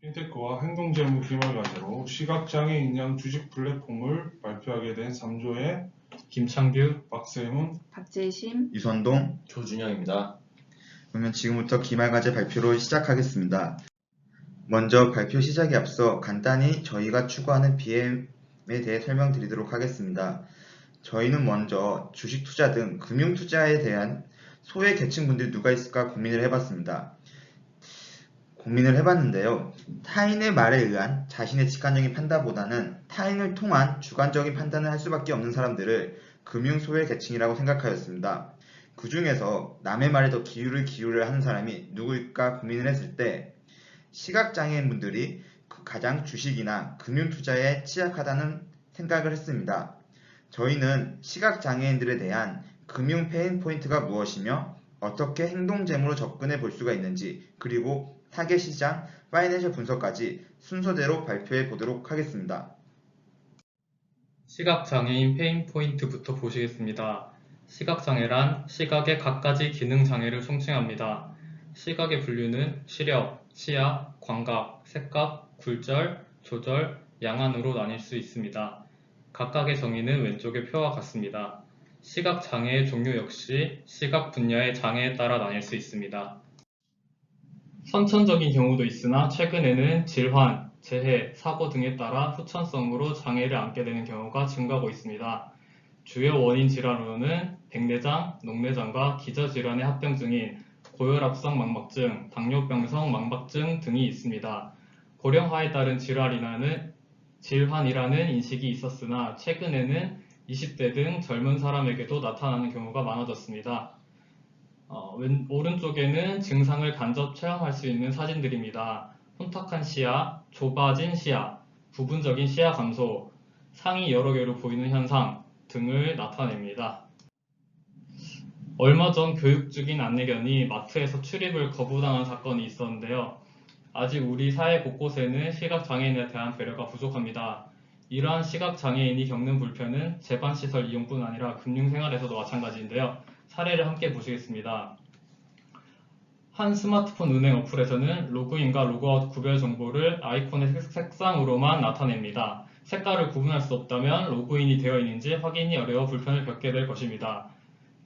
핀테크와 행동재무 기말 과제로 시각장애인형 주식 플랫폼을 발표하게 된 3조의 김창규, 박세훈, 박재심, 이선동, 조준영입니다. 그러면 지금부터 기말과제 발표를 시작하겠습니다. 먼저 발표 시작에 앞서 간단히 저희가 추구하는 BM에 대해 설명드리도록 하겠습니다. 저희는 먼저 주식 투자 등 금융 투자에 대한 소외 계층분들이 누가 있을까 고민을 해봤는데요. 타인의 말에 의한 자신의 직관적인 판단보다는 타인을 통한 주관적인 판단을 할 수밖에 없는 사람들을 금융 소외 계층이라고 생각하였습니다. 그 중에서 남의 말에 더 기울을 하는 사람이 누구일까 고민을 했을 때 시각장애인분들이 가장 주식이나 금융 투자에 취약하다는 생각을 했습니다. 저희는 시각장애인들에 대한 금융 페인 포인트가 무엇이며 어떻게 행동재무로 접근해 볼 수가 있는지, 그리고 타겟시장, 파이낸셜 분석까지 순서대로 발표해 보도록 하겠습니다. 시각장애인 페인 포인트부터 보시겠습니다. 시각장애란 시각의 갖가지 기능장애를 총칭합니다. 시각의 분류는 시력, 시야, 광각, 색각, 굴절, 조절, 양안으로 나뉠 수 있습니다. 각각의 정의는 왼쪽의 표와 같습니다. 시각장애의 종류 역시 시각 분야의 장애에 따라 나뉠 수 있습니다. 선천적인 경우도 있으나 최근에는 질환, 재해, 사고 등에 따라 후천성으로 장애를 안게 되는 경우가 증가하고 있습니다. 주요 원인 질환으로는 백내장, 녹내장과 기저질환의 합병증인 고혈압성 망막증, 당뇨병성 망막증 등이 있습니다. 고령화에 따른 질환이라는 인식이 있었으나 최근에는 20대 등 젊은 사람에게도 나타나는 경우가 많아졌습니다. 오른쪽에는 증상을 간접 체험할 수 있는 사진들입니다. 혼탁한 시야, 좁아진 시야, 부분적인 시야 감소, 상이 여러 개로 보이는 현상 등을 나타냅니다. 얼마 전 교육 중인 안내견이 마트에서 출입을 거부당한 사건이 있었는데요. 아직 우리 사회 곳곳에는 시각장애인에 대한 배려가 부족합니다. 이러한 시각장애인이 겪는 불편은 제반시설 이용뿐 아니라 금융생활에서도 마찬가지인데요. 사례를 함께 보시겠습니다. 한 스마트폰 은행 어플에서는 로그인과 로그아웃 구별 정보를 아이콘의 색상으로만 나타냅니다. 색깔을 구분할 수 없다면 로그인이 되어 있는지 확인이 어려워 불편을 겪게 될 것입니다.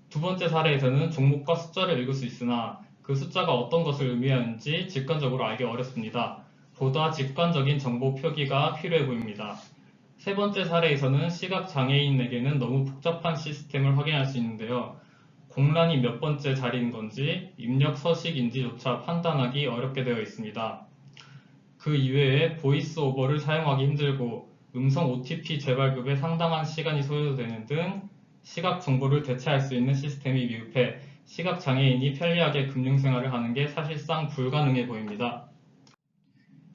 두 번째 사례에서는 종목과 숫자를 읽을 수 있으나 그 숫자가 어떤 것을 의미하는지 직관적으로 알기 어렵습니다. 보다 직관적인 정보 표기가 필요해 보입니다. 세 번째 사례에서는 시각장애인에게는 너무 복잡한 시스템을 확인할 수 있는데요. 공란이 몇 번째 자리인 건지 입력 서식인지조차 판단하기 어렵게 되어 있습니다. 그 이외에 보이스 오버를 사용하기 힘들고 음성 OTP 재발급에 상당한 시간이 소요되는 등 시각 정보를 대체할 수 있는 시스템이 미흡해 시각장애인이 편리하게 금융생활을 하는 게 사실상 불가능해 보입니다.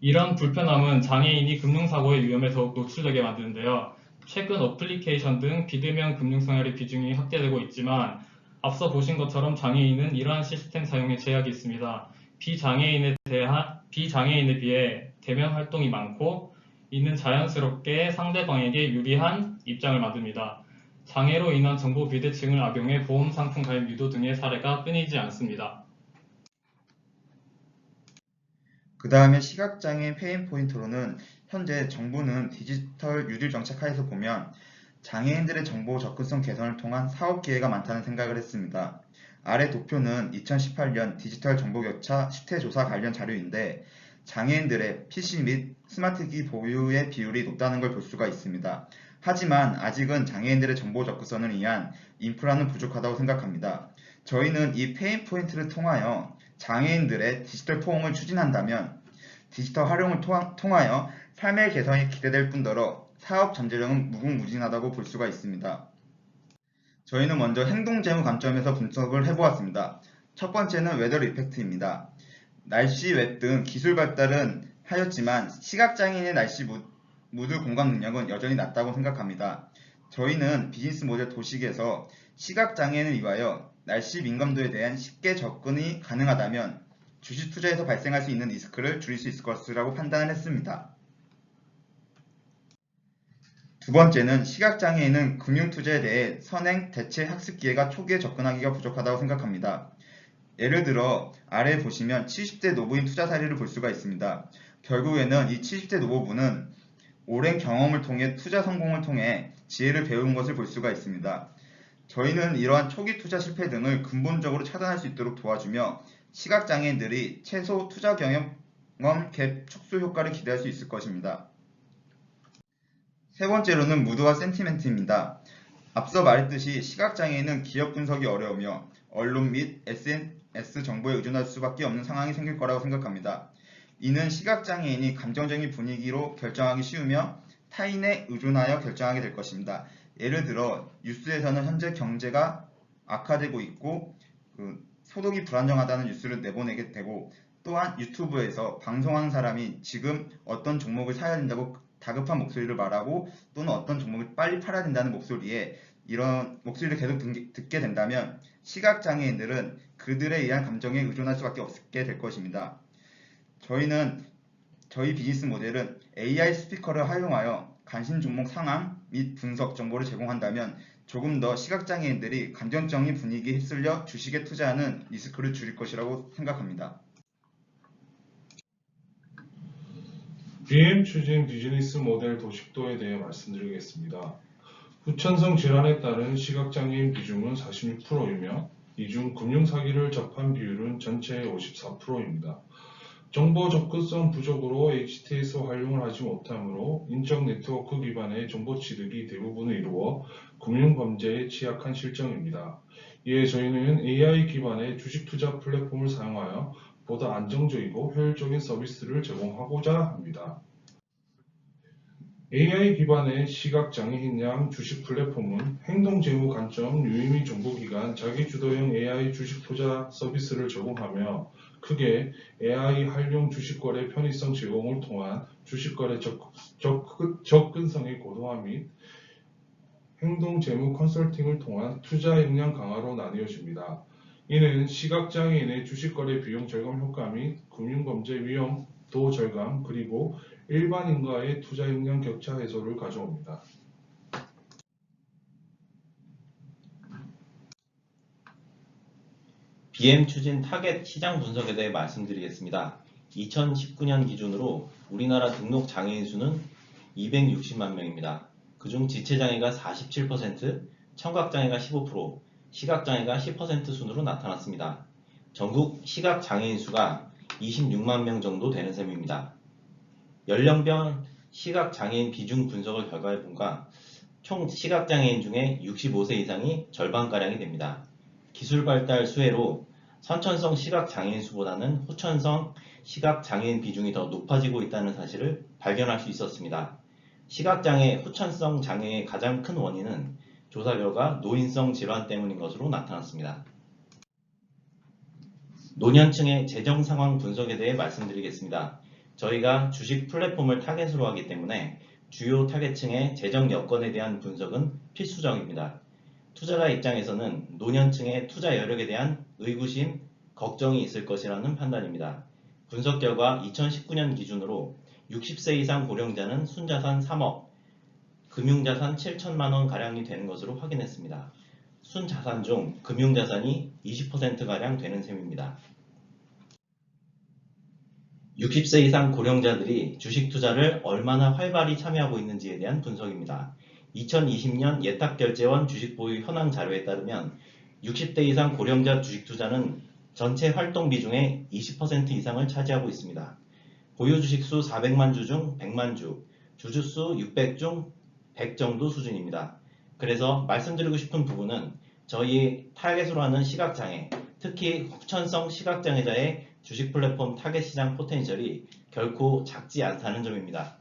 이런 불편함은 장애인이 금융사고의 위험에 더욱 노출되게 만드는데요. 최근 어플리케이션 등 비대면 금융생활의 비중이 확대되고 있지만 앞서 보신 것처럼 장애인은 이러한 시스템 사용에 제약이 있습니다. 비장애인에 비해 대면 활동이 많고 이는 자연스럽게 상대방에게 유리한 입장을 만듭니다. 장애로 인한 정보 비대칭을 악용해 보험 상품 가입 유도 등의 사례가 끊이지 않습니다. 그 다음에 시각장애인 페인 포인트로는 현재 정부는 디지털 뉴딜 정책 하에서 보면 장애인들의 정보 접근성 개선을 통한 사업 기회가 많다는 생각을 했습니다. 아래 도표는 2018년 디지털 정보격차 실태조사 관련 자료인데 장애인들의 PC 및 스마트기 보유의 비율이 높다는 걸 볼 수가 있습니다. 하지만 아직은 장애인들의 정보 접근성을 위한 인프라는 부족하다고 생각합니다. 저희는 이 페인 포인트를 통하여 장애인들의 디지털 포용을 추진한다면 디지털 활용을 통하여 삶의 개선이 기대될 뿐더러 사업 전제력은 무궁무진하다고 볼 수가 있습니다. 저희는 먼저 행동재무 관점에서 분석을 해보았습니다. 첫 번째는 웨더 이펙트입니다. 날씨 웹 등 기술 발달은 하였지만 시각장애인의 날씨 무드 공감 능력은 여전히 낮다고 생각합니다. 저희는 비즈니스 모델 도식에서 시각장애인을 위하여 날씨 민감도에 대한 쉽게 접근이 가능하다면 주식 투자에서 발생할 수 있는 리스크를 줄일 수 있을 것이라고 판단을 했습니다. 두 번째는 시각장애인은 금융투자에 대해 선행, 대체, 학습 기회가 초기에 접근하기가 부족하다고 생각합니다. 예를 들어 아래에 보시면 70대 노부인 투자 사례를 볼 수가 있습니다. 결국에는 이 70대 노부부는 오랜 경험을 통해 투자 성공을 통해 지혜를 배운 것을 볼 수가 있습니다. 저희는 이러한 초기 투자 실패 등을 근본적으로 차단할 수 있도록 도와주며 시각장애인들이 최소 투자 경험 갭 축소 효과를 기대할 수 있을 것입니다. 세 번째로는 무드와 센티멘트입니다. 앞서 말했듯이 시각장애인은 기업 분석이 어려우며 언론 및 SNS 정보에 의존할 수밖에 없는 상황이 생길 거라고 생각합니다. 이는 시각장애인이 감정적인 분위기로 결정하기 쉬우며 타인에 의존하여 결정하게 될 것입니다. 예를 들어 뉴스에서는 현재 경제가 악화되고 있고 소득이 불안정하다는 뉴스를 내보내게 되고, 또한 유튜브에서 방송하는 사람이 지금 어떤 종목을 사야 된다고 다급한 목소리를 말하고 또는 어떤 종목을 빨리 팔아야 된다는 목소리에 이런 목소리를 계속 듣게 된다면 시각장애인들은 그들에 의한 감정에 의존할 수밖에 없게 될 것입니다. 저희 비즈니스 모델은 AI 스피커를 활용하여 관심 종목 상황 및 분석 정보를 제공한다면 조금 더 시각장애인들이 감정적인 분위기에 휩쓸려 주식에 투자하는 리스크를 줄일 것이라고 생각합니다. BM 추진 비즈니스 모델 도식도에 대해 말씀드리겠습니다. 후천성 질환에 따른 시각장애인 비중은 46%이며 이 중 금융사기를 접한 비율은 전체의 54%입니다. 정보 접근성 부족으로 HTS 활용을 하지 못하므로 인적 네트워크 기반의 정보 취득이 대부분을 이루어 금융범죄에 취약한 실정입니다. 이에 저희는 AI 기반의 주식 투자 플랫폼을 사용하여 보다 안정적이고 효율적인 서비스를 제공하고자 합니다. AI 기반의 시각장애인양 주식 플랫폼은 행동재무 관점 유의미 정보기관 자기주도형 AI 주식 투자 서비스를 제공하며 크게 AI 활용 주식거래 편의성 제공을 통한 주식거래 접근성의 고도화 및 행동재무 컨설팅을 통한 투자 역량 강화로 나뉘어집니다. 이는 시각장애인의 주식거래 비용 절감 효과 및 금융범죄 위험도 절감, 그리고 일반인과의 투자 역량 격차 해소를 가져옵니다. BM 추진 타겟 시장 분석에 대해 말씀드리겠습니다. 2019년 기준으로 우리나라 등록 장애인 수는 260만 명입니다. 그중 지체장애가 47%, 청각장애가 15%, 시각장애가 10% 순으로 나타났습니다. 전국 시각장애인 수가 26만 명 정도 되는 셈입니다. 연령별 시각장애인 비중 분석을 결과해본가 총 시각장애인 중에 65세 이상이 절반가량이 됩니다. 기술 발달 수혜로 선천성 시각장애인 수보다는 후천성 시각장애인 비중이 더 높아지고 있다는 사실을 발견할 수 있었습니다. 시각장애 후천성 장애의 가장 큰 원인은 조사 결과 노인성 질환 때문인 것으로 나타났습니다. 노년층의 재정 상황 분석에 대해 말씀드리겠습니다. 저희가 주식 플랫폼을 타겟으로 하기 때문에 주요 타겟층의 재정 여건에 대한 분석은 필수적입니다. 투자자 입장에서는 노년층의 투자 여력에 대한 의구심, 걱정이 있을 것이라는 판단입니다. 분석 결과 2019년 기준으로 60세 이상 고령자는 순자산 3억, 금융자산 7천만 원 가량이 되는 것으로 확인했습니다. 순자산 중 금융자산이 20%가량 되는 셈입니다. 60세 이상 고령자들이 주식 투자를 얼마나 활발히 참여하고 있는지에 대한 분석입니다. 2020년 예탁결제원 주식 보유 현황 자료에 따르면 60대 이상 고령자 주식 투자는 전체 활동 비중의 20% 이상을 차지하고 있습니다. 보유 주식수 400만 주 중 100만 주, 주주수 600 중 100 정도 수준입니다. 그래서 말씀드리고 싶은 부분은 저희 타겟으로 하는 시각장애, 특히 후천성 시각장애자의 주식 플랫폼 타겟 시장 포텐셜이 결코 작지 않다는 점입니다.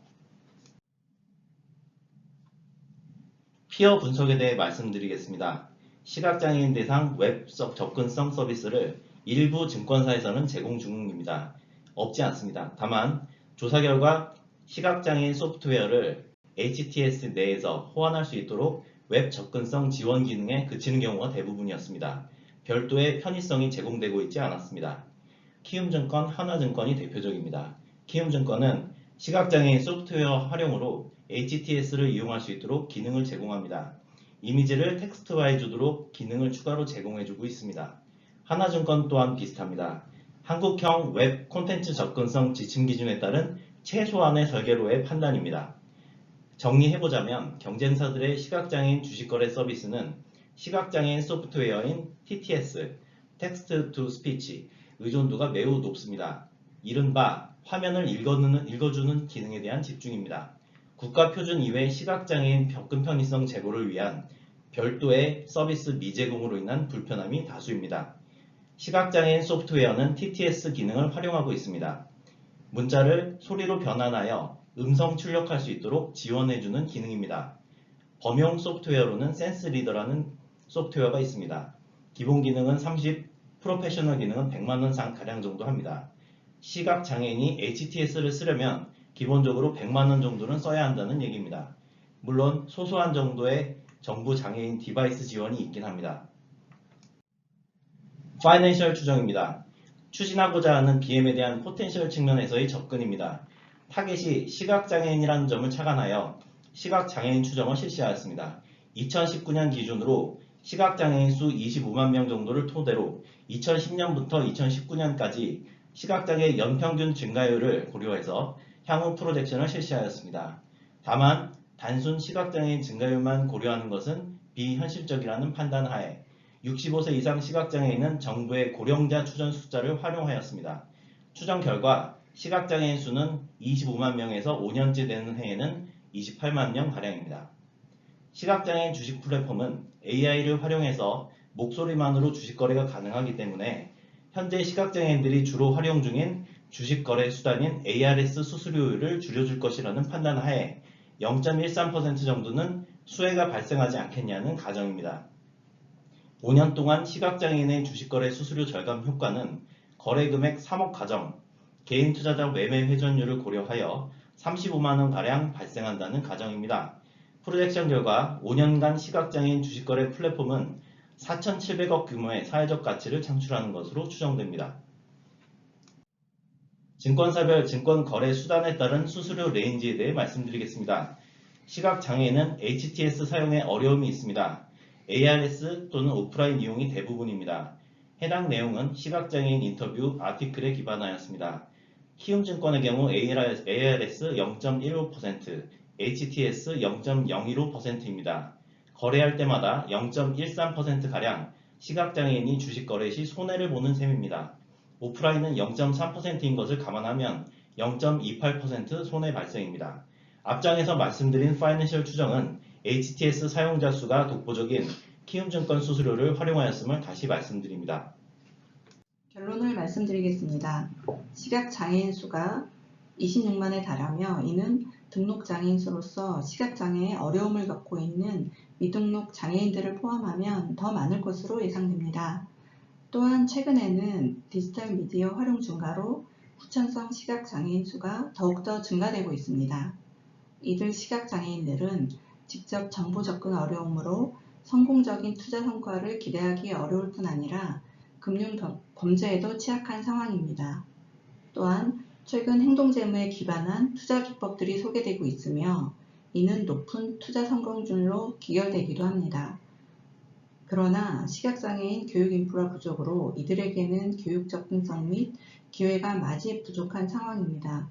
피어 분석에 대해 말씀드리겠습니다. 시각장애인 대상 웹 접근성 서비스를 일부 증권사에서는 제공 중입니다. 없지 않습니다. 다만 조사 결과 시각장애인 소프트웨어를 HTS 내에서 호환할 수 있도록 웹 접근성 지원 기능에 그치는 경우가 대부분이었습니다. 별도의 편의성이 제공되고 있지 않았습니다. 키움증권, 하나증권이 대표적입니다. 키움증권은 시각장애인 소프트웨어 활용으로 HTS를 이용할 수 있도록 기능을 제공합니다. 이미지를 텍스트화해 주도록 기능을 추가로 제공해주고 있습니다. 하나증권 또한 비슷합니다. 한국형 웹 콘텐츠 접근성 지침 기준에 따른 최소한의 설계로의 판단입니다. 정리해보자면 경쟁사들의 시각장애인 주식거래 서비스는 시각장애인 소프트웨어인 TTS, Text to Speech 의존도가 매우 높습니다. 이른바 화면을 읽어주는 기능에 대한 집중입니다. 국가표준 이외 시각장애인 접근 편의성 제고를 위한 별도의 서비스 미제공으로 인한 불편함이 다수입니다. 시각장애인 소프트웨어는 TTS 기능을 활용하고 있습니다. 문자를 소리로 변환하여 음성 출력할 수 있도록 지원해주는 기능입니다. 범용 소프트웨어로는 센스리더라는 소프트웨어가 있습니다. 기본 기능은 30, 프로페셔널 기능은 100만원 가량 정도 합니다. 시각장애인이 HTS를 쓰려면 기본적으로 100만원 정도는 써야 한다는 얘기입니다. 물론 소소한 정도의 정부 장애인 디바이스 지원이 있긴 합니다. 파이낸셜 추정입니다. 추진하고자 하는 BM에 대한 포텐셜 측면에서의 접근입니다. 타겟이 시각장애인이라는 점을 착안하여 시각장애인 추정을 실시하였습니다. 2019년 기준으로 시각장애인 수 25만 명 정도를 토대로 2010년부터 2019년까지 시각장애 연평균 증가율을 고려해서 향후 프로젝션을 실시하였습니다. 다만 단순 시각장애인 증가율만 고려하는 것은 비현실적이라는 판단 하에 65세 이상 시각장애인은 정부의 고령자 추정 숫자를 활용하였습니다. 추정 결과 시각장애인 수는 25만 명에서 5년째 되는 해에는 28만 명 가량입니다. 시각장애인 주식 플랫폼은 AI를 활용해서 목소리만으로 주식 거래가 가능하기 때문에 현재 시각장애인들이 주로 활용 중인 주식 거래 수단인 ARS 수수료율을 줄여줄 것이라는 판단 하에 0.13% 정도는 수혜가 발생하지 않겠냐는 가정입니다. 5년 동안 시각장애인의 주식거래 수수료 절감 효과는 거래금액 3억 가정, 개인 투자자 매매 회전율을 고려하여 35만원 가량 발생한다는 가정입니다. 프로젝션 결과 5년간 시각장애인 주식거래 플랫폼은 4,700억 규모의 사회적 가치를 창출하는 것으로 추정됩니다. 증권사별 증권거래 수단에 따른 수수료 레인지에 대해 말씀드리겠습니다. 시각장애인은 HTS 사용에 어려움이 있습니다. ARS 또는 오프라인 이용이 대부분입니다. 해당 내용은 시각장애인 인터뷰 아티클에 기반하였습니다. 키움증권의 경우 ARS 0.15%, HTS 0.015%입니다. 거래할 때마다 0.13%가량 시각장애인이 주식 거래 시 손해를 보는 셈입니다. 오프라인은 0.3%인 것을 감안하면 0.28% 손해 발생입니다. 앞장에서 말씀드린 파이낸셜 추정은 HTS 사용자 수가 독보적인 키움증권 수수료를 활용하였음을 다시 말씀드립니다. 결론을 말씀드리겠습니다. 시각장애인 수가 26만에 달하며 이는 등록장애인 수로서 시각장애에 어려움을 겪고 있는 미등록 장애인들을 포함하면 더 많을 것으로 예상됩니다. 또한 최근에는 디지털 미디어 활용 증가로 후천성 시각장애인 수가 더욱더 증가되고 있습니다. 이들 시각장애인들은 직접 정보 접근 어려움으로 성공적인 투자 성과를 기대하기 어려울 뿐 아니라 금융 범죄에도 취약한 상황입니다. 또한 최근 행동재무에 기반한 투자 기법들이 소개되고 있으며 이는 높은 투자 성공률로 귀결되기도 합니다. 그러나 시각장애인 교육 인프라 부족으로 이들에게는 교육 접근성 및 기회가 마지 부족한 상황입니다.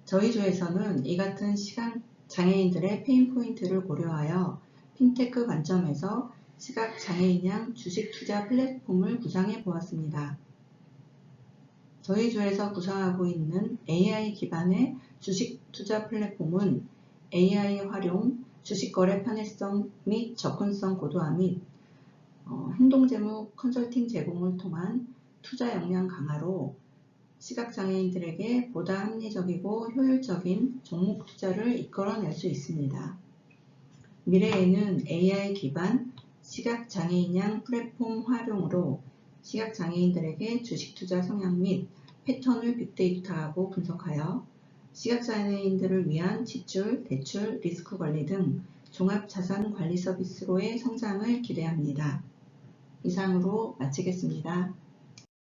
저희 조에서는 이 같은 시각장애인들의 페인포인트를 고려하여 핀테크 관점에서 시각장애인형 주식 투자 플랫폼을 구상해 보았습니다. 저희 조에서 구상하고 있는 AI 기반의 주식 투자 플랫폼은 AI 활용, 주식거래 편의성 및 접근성 고도화 및 행동재무 컨설팅 제공을 통한 투자 역량 강화로 시각장애인들에게 보다 합리적이고 효율적인 종목 투자를 이끌어낼 수 있습니다. 미래에는 AI 기반 시각장애인형 플랫폼 활용으로 시각장애인들에게 주식 투자 성향 및 패턴을 빅데이터하고 분석하여 시각장애인들을 위한 지출, 대출, 리스크 관리 등 종합자산 관리 서비스로의 성장을 기대합니다. 이상으로 마치겠습니다.